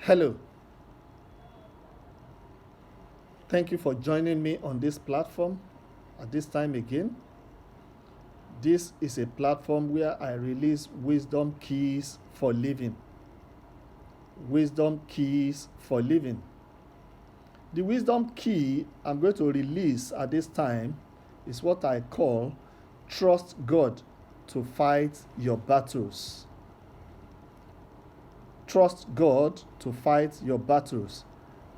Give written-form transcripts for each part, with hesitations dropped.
Hello. Thank you for joining me on this platform at this time again. This is a platform where I release wisdom keys for living. Wisdom keys for living. The wisdom key I'm going to release at this time is what I call trust God to fight your battles. Trust God to fight your battles.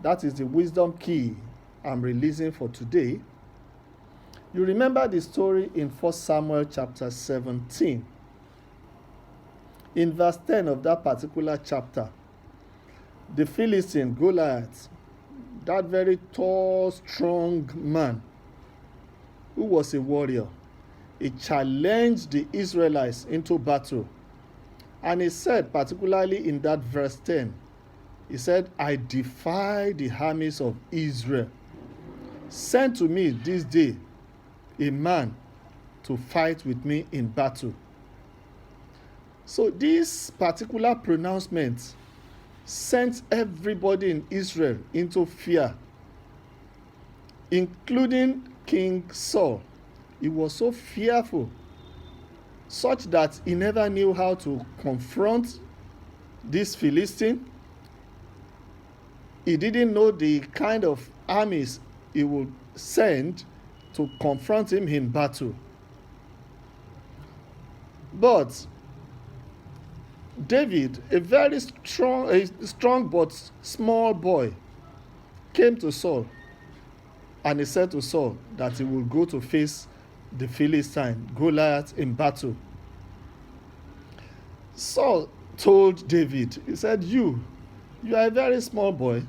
That is the wisdom key I'm releasing for today. You remember the story in 1 Samuel chapter 17. In verse 10 of that particular chapter, the Philistine Goliath, that very tall, strong man who was a warrior, he challenged the Israelites into battle. And he said, particularly in that verse 10, he said, I defy the armies of Israel. Send to me this day a man to fight with me in battle. So this particular pronouncement sent everybody in Israel into fear, including King Saul. He was so fearful, such that he never knew how to confront this Philistine. He didn't know the kind of armies he would send to confront him in battle. But David, a very strong but small boy, came to Saul, and he said to Saul that he would go to face the Philistine Goliath in battle. Saul told David, he said, you are a very small boy.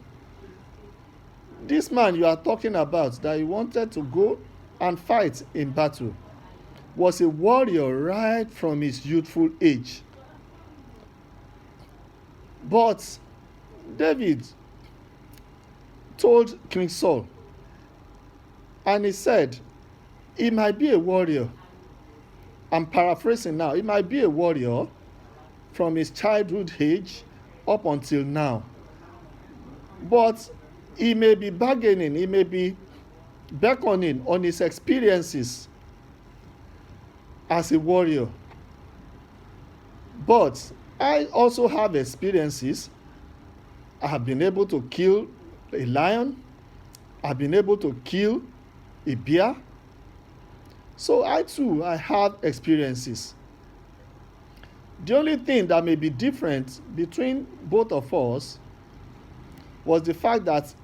This man you are talking about that you wanted to go and fight in battle was a warrior right from his youthful age. But David told King Saul, and he said, he might be a warrior. I'm paraphrasing now. He might be a warrior from his childhood age up until now. But he may be bargaining, he may be beckoning on his experiences as a warrior. But I also have experiences. I have been able to kill a lion. I've been able to kill a bear. So I have experiences. The only thing that may be different between both of us was the fact that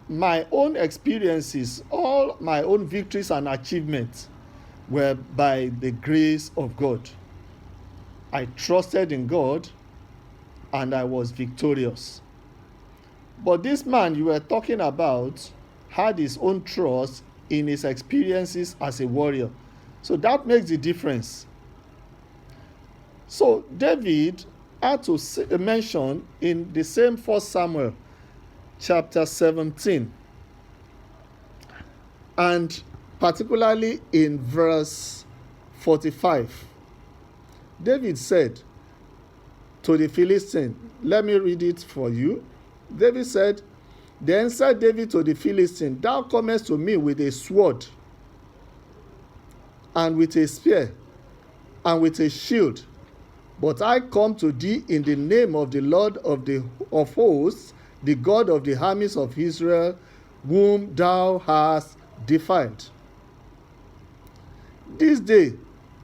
my own experiences, all my own victories and achievements were by the grace of God. I trusted in God and I was victorious. But this man you were talking about had his own trust in his experiences as a warrior. So that makes the difference. So David had to mention in the same 1 Samuel chapter 17, and particularly in verse 45, David said to the Philistine, let me read it for you. David said, then said David to the Philistine, thou comest to me with a sword, and with a spear, and with a shield, but I come to thee in the name of the Lord of hosts, the God of the armies of Israel, whom thou hast defied. This day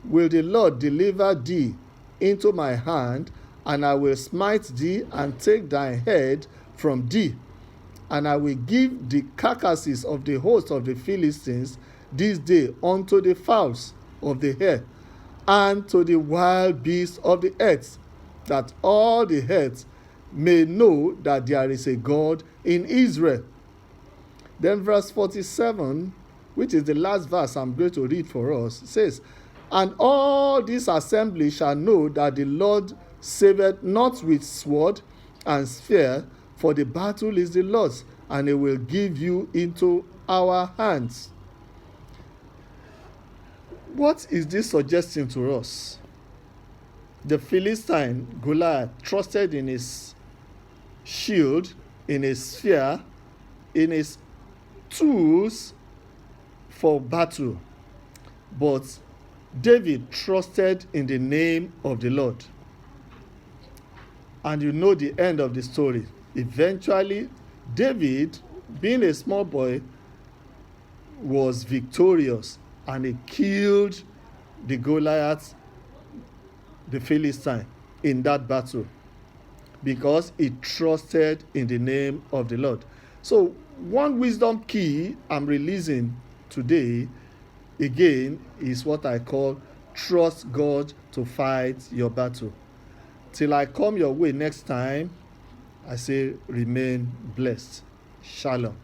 will the Lord deliver thee into my hand, and I will smite thee and take thy head from thee, and I will give the carcasses of the host of the Philistines this day unto the fowls of the air, and to the wild beasts of the earth, that all the earth may know that there is a God in Israel. Then verse 47, which is the last verse I'm going to read for us, says, and all this assembly shall know that the Lord saveth not with sword and spear, for the battle is the Lord's, and he will give you into our hands. What is this suggesting to us? The Philistine Goliath trusted in his shield, in his spear, in his tools for battle. But David trusted in the name of the Lord. And you know the end of the story. Eventually, David, being a small boy, was victorious, and he killed the Goliath, the Philistine, in that battle, because he trusted in the name of the Lord. So one wisdom key I'm releasing today, again, is what I call trust God to fight your battle. Till I come your way next time, I say remain blessed. Shalom.